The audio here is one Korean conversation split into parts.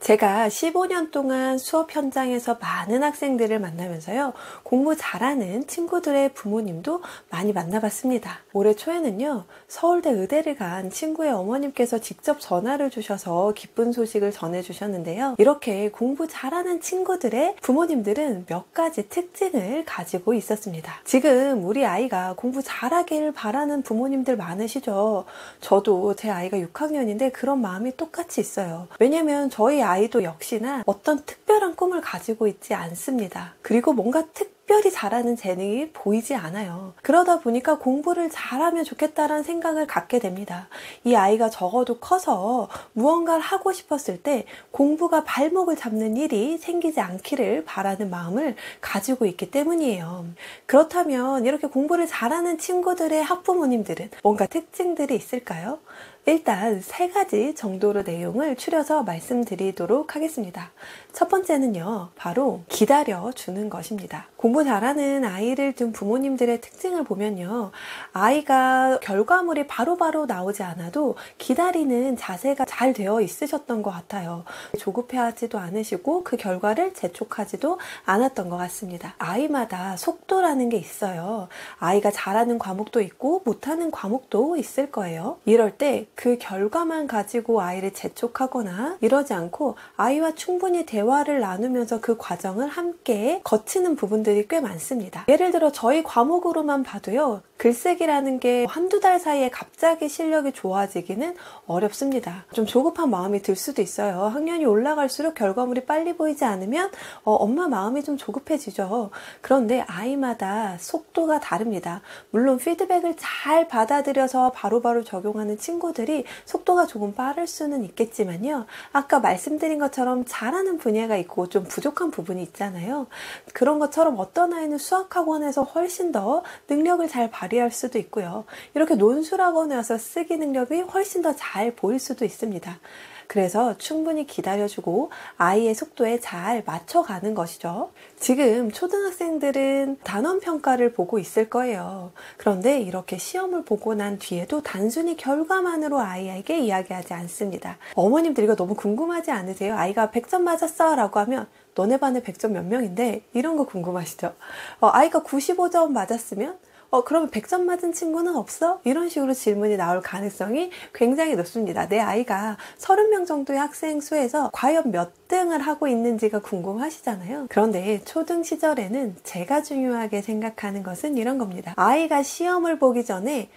제가 15년 동안 수업 현장에서 많은 학생들을 만나면서요, 공부 잘하는 친구들의 부모님도 많이 만나봤습니다. 올해 초에는요, 서울대 의대를 간 친구의 어머님께서 직접 전화를 주셔서 기쁜 소식을 전해주셨는데요. 이렇게 공부 잘하는 친구들의 부모님들은 몇 가지 특징을 가지고 있었습니다. 지금 우리 아이가 공부 잘하길 바라는 부모님들 많으시죠? 저도 제 아이가 6학년인데 그런 마음이 똑같이 있어요. 왜냐면 저희 아이도 역시나 어떤 특별한 꿈을 가지고 있지 않습니다. 그리고 뭔가 특별히 잘하는 재능이 보이지 않아요. 그러다 보니까 공부를 잘하면 좋겠다라는 생각을 갖게 됩니다. 이 아이가 적어도 커서 무언가를 하고 싶었을 때 공부가 발목을 잡는 일이 생기지 않기를 바라는 마음을 가지고 있기 때문이에요. 그렇다면 이렇게 공부를 잘하는 친구들의 학부모님들은 뭔가 특징들이 있을까요? 일단 3가지 정도로 내용을 추려서 말씀드리도록 하겠습니다. 첫 번째는요, 바로 기다려주는 것입니다. 공부 잘하는 아이를 둔 부모님들의 특징을 보면요, 아이가 결과물이 바로바로 나오지 않아도 기다리는 자세가 잘 되어 있으셨던 것 같아요. 조급해하지도 않으시고 그 결과를 재촉하지도 않았던 것 같습니다. 아이마다 속도라는 게 있어요. 아이가 잘하는 과목도 있고 못하는 과목도 있을 거예요. 이럴 때 그 결과만 가지고 아이를 재촉하거나 이러지 않고 아이와 충분히 대화를 나누면서 그 과정을 함께 거치는 부분들이 꽤 많습니다. 예를 들어 저희 과목으로만 봐도요, 글쓰기라는 게 한두 달 사이에 갑자기 실력이 좋아지기는 어렵습니다. 좀 조급한 마음이 들 수도 있어요. 학년이 올라갈수록 결과물이 빨리 보이지 않으면 엄마 마음이 좀 조급해지죠. 그런데 아이마다 속도가 다릅니다. 물론 피드백을 잘 받아들여서 바로바로 적용하는 친구들이 속도가 조금 빠를 수는 있겠지만요, 아까 말씀드린 것처럼 잘하는 분야가 있고 좀 부족한 부분이 있잖아요. 그런 것처럼 어떤 아이는 수학학원에서 훨씬 더 능력을 잘 발휘할 수도 있고요, 이렇게 논술학원에 와서 쓰기 능력이 훨씬 더 잘 보일 수도 있습니다. 그래서 충분히 기다려주고 아이의 속도에 잘 맞춰가는 것이죠. 지금 초등학생들은 단원 평가를 보고 있을 거예요. 그런데 이렇게 시험을 보고 난 뒤에도 단순히 결과만으로 아이에게 이야기하지 않습니다. 어머님들 이거 너무 궁금하지 않으세요? 아이가 100점 맞았어 라고 하면 너네 반에 100점 몇 명인데? 이런 거 궁금하시죠? 아이가 95점 맞았으면 그러면 100점 맞은 친구는 없어? 이런 식으로 질문이 나올 가능성이 굉장히 높습니다. 내 아이가 30명 정도의 학생 수에서 과연 몇 등을 하고 있는지가 궁금하시잖아요. 그런데 초등 시절에는 제가 중요하게 생각하는 것은 이런 겁니다. 아이가 시험을 보기 전에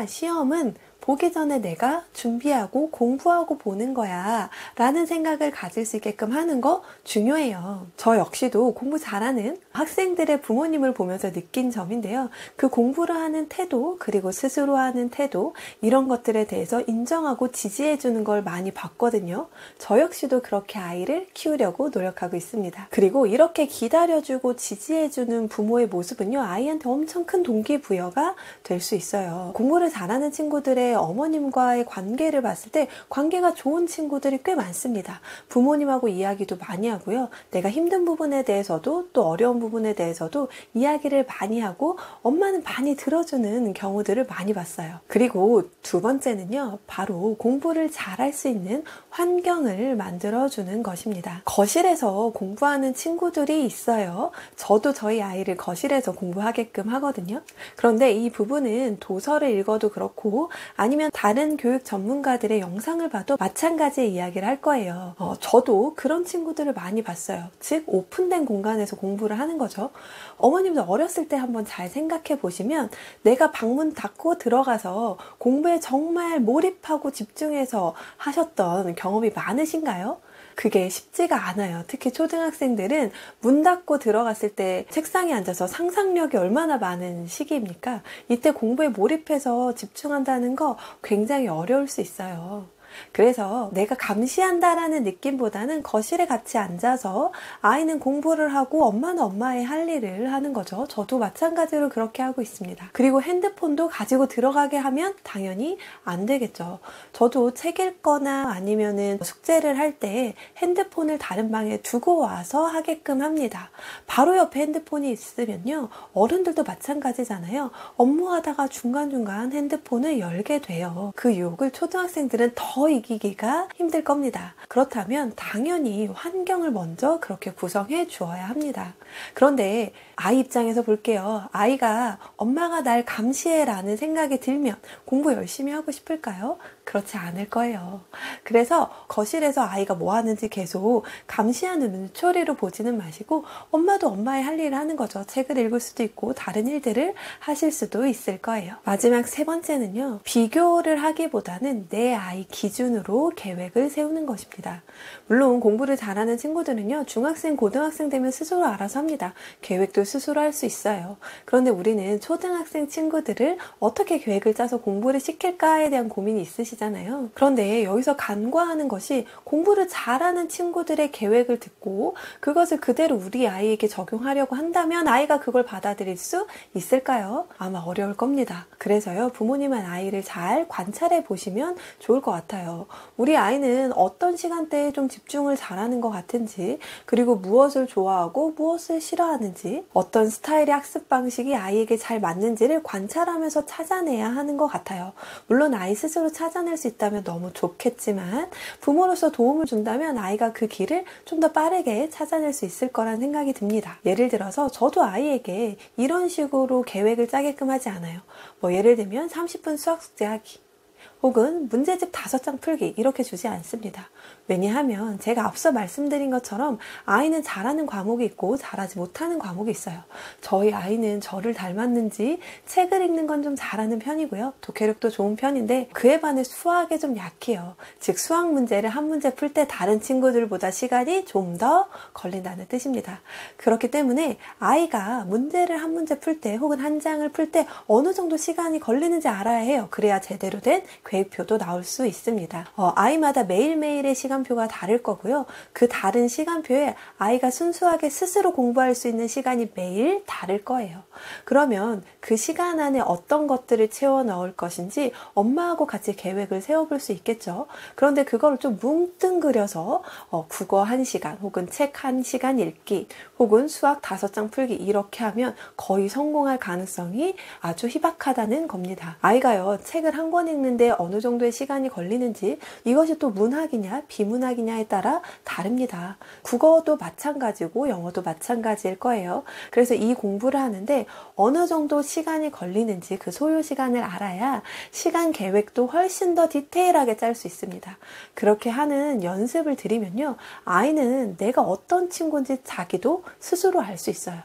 시험은 보기 전에 내가 준비하고 공부하고 보는 거야 라는 생각을 가질 수 있게끔 하는 거 중요해요. 저 역시도 공부 잘하는 학생들의 부모님을 보면서 느낀 점인데요, 그 공부를 하는 태도, 그리고 스스로 하는 태도, 이런 것들에 대해서 인정하고 지지해 주는 걸 많이 봤거든요. 저 역시도 그렇게 아이를 키우려고 노력하고 있습니다. 그리고 이렇게 기다려주고 지지해 주는 부모의 모습은요, 아이한테 엄청 큰 동기부여가 될 수 있어요. 공부를 잘하는 친구들의 어머님과의 관계를 봤을 때 관계가 좋은 친구들이 꽤 많습니다. 부모님하고 이야기도 많이 하고요, 내가 힘든 부분에 대해서도 또 어려운 부분에 대해서도 이야기를 많이 하고 엄마는 많이 들어주는 경우들을 많이 봤어요. 그리고 두 번째는요, 바로 공부를 잘할 수 있는 환경을 만들어주는 것입니다. 거실에서 공부하는 친구들이 있어요. 저도 저희 아이를 거실에서 공부하게끔 하거든요. 그런데 이 부분은 도서를 읽어도 그렇고 아니면 다른 교육 전문가들의 영상을 봐도 마찬가지의 이야기를 할 거예요. 저도 그런 친구들을 많이 봤어요. 즉 오픈된 공간에서 공부를 하는 거죠. 어머님도 어렸을 때 한번 잘 생각해 보시면 내가 방문 닫고 들어가서 공부에 정말 몰입하고 집중해서 하셨던 경험이 많으신가요? 그게 쉽지가 않아요. 특히 초등학생들은 문 닫고 들어갔을 때 책상에 앉아서 상상력이 얼마나 많은 시기입니까? 이때 공부에 몰입해서 집중한다는 거 굉장히 어려울 수 있어요. 그래서 내가 감시한다라는 느낌보다는 거실에 같이 앉아서 아이는 공부를 하고 엄마는 엄마의 할 일을 하는 거죠. 저도 마찬가지로 그렇게 하고 있습니다. 그리고 핸드폰도 가지고 들어가게 하면 당연히 안 되겠죠. 저도 책 읽거나 아니면은 숙제를 할 때 핸드폰을 다른 방에 두고 와서 하게끔 합니다. 바로 옆에 핸드폰이 있으면요, 어른들도 마찬가지잖아요. 업무하다가 중간중간 핸드폰을 열게 돼요. 그 유혹을 초등학생들은 더 더 이기기가 힘들 겁니다. 그렇다면 당연히 환경을 먼저 그렇게 구성해 주어야 합니다. 그런데 아이 입장에서 볼게요. 아이가 엄마가 날 감시해 라는 생각이 들면 공부 열심히 하고 싶을까요? 그렇지 않을 거예요. 그래서 거실에서 아이가 뭐 하는지 계속 감시하는 눈초리로 보지는 마시고 엄마도 엄마의 할 일을 하는 거죠. 책을 읽을 수도 있고 다른 일들을 하실 수도 있을 거예요. 마지막 세 번째는요. 비교를 하기보다는 내 아이 기준으로 계획을 세우는 것입니다. 물론 공부를 잘하는 친구들은요. 중학생, 고등학생 되면 스스로 알아서 합니다. 계획도 스스로 할 수 있어요. 그런데 우리는 초등학생 친구들을 어떻게 계획을 짜서 공부를 시킬까에 대한 고민이 있으시잖아요. 그런데 여기서 간과하는 것이 공부를 잘하는 친구들의 계획을 듣고 그것을 그대로 우리 아이에게 적용하려고 한다면 아이가 그걸 받아들일 수 있을까요? 아마 어려울 겁니다. 그래서요, 부모님은 아이를 잘 관찰해 보시면 좋을 것 같아요. 우리 아이는 어떤 시간대에 좀 집중을 잘하는 것 같은지, 그리고 무엇을 좋아하고 무엇을 싫어하는지, 어떤 스타일의 학습 방식이 아이에게 잘 맞는지를 관찰하면서 찾아내야 하는 것 같아요. 물론 아이 스스로 찾아낼 수 있다면 너무 좋겠지만 부모로서 도움을 준다면 아이가 그 길을 좀 더 빠르게 찾아낼 수 있을 거란 생각이 듭니다. 예를 들어서 저도 아이에게 이런 식으로 계획을 짜게끔 하지 않아요. 예를 들면 30분 수학 숙제 하기, 혹은 문제집 5장 풀기 이렇게 주지 않습니다. 왜냐하면 제가 앞서 말씀드린 것처럼 아이는 잘하는 과목이 있고 잘하지 못하는 과목이 있어요. 저희 아이는 저를 닮았는지 책을 읽는 건 좀 잘하는 편이고요. 독해력도 좋은 편인데 그에 반해 수학에 좀 약해요. 즉 수학 문제를 한 문제 풀 때 다른 친구들보다 시간이 좀 더 걸린다는 뜻입니다. 그렇기 때문에 아이가 문제를 한 문제 풀 때 혹은 한 장을 풀 때 어느 정도 시간이 걸리는지 알아야 해요. 그래야 제대로 된 계획표도 나올 수 있습니다. 아이마다 매일매일의 시간표가 다를 거고요. 그 다른 시간표에 아이가 순수하게 스스로 공부할 수 있는 시간이 매일 다를 거예요. 그러면 그 시간 안에 어떤 것들을 채워 넣을 것인지 엄마하고 같이 계획을 세워볼 수 있겠죠. 그런데 그걸 좀 뭉뚱그려서 국어 1시간 혹은 책 1시간 읽기 혹은 수학 5장 풀기 이렇게 하면 거의 성공할 가능성이 아주 희박하다는 겁니다. 아이가요, 책을 한 권 읽는데 어느 정도의 시간이 걸리는지 이것이 또 문학이냐 비문학이냐에 따라 다릅니다. 국어도 마찬가지고 영어도 마찬가지일 거예요. 그래서 이 공부를 하는데 어느 정도 시간이 걸리는지 그 소요 시간을 알아야 시간 계획도 훨씬 더 디테일하게 짤 수 있습니다. 그렇게 하는 연습을 들이면요, 아이는 내가 어떤 친구인지 자기도 스스로 알 수 있어요.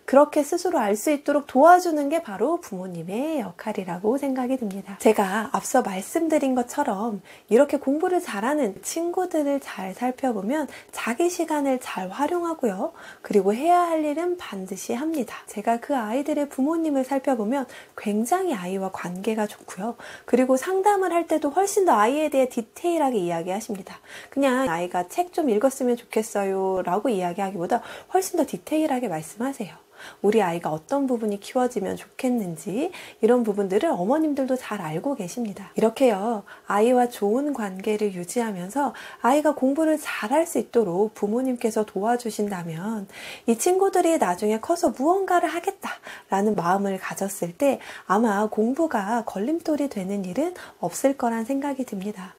그렇게 스스로 알 수 있도록 도와주는 게 바로 부모님의 역할이라고 생각이 듭니다. 제가 앞서 말씀드린 것처럼 이렇게 공부를 잘하는 친구들을 잘 살펴보면 자기 시간을 잘 활용하고요. 그리고 해야 할 일은 반드시 합니다. 제가 그 아이들의 부모님을 살펴보면 굉장히 아이와 관계가 좋고요. 그리고 상담을 할 때도 훨씬 더 아이에 대해 디테일하게 이야기하십니다. 그냥 아이가 책 좀 읽었으면 좋겠어요 라고 이야기하기보다 훨씬 더 디테일하게 말씀하세요. 우리 아이가 어떤 부분이 키워지면 좋겠는지 이런 부분들을 어머님들도 잘 알고 계십니다. 이렇게요, 아이와 좋은 관계를 유지하면서 아이가 공부를 잘할 수 있도록 부모님께서 도와주신다면 이 친구들이 나중에 커서 무언가를 하겠다라는 마음을 가졌을 때 아마 공부가 걸림돌이 되는 일은 없을 거란 생각이 듭니다.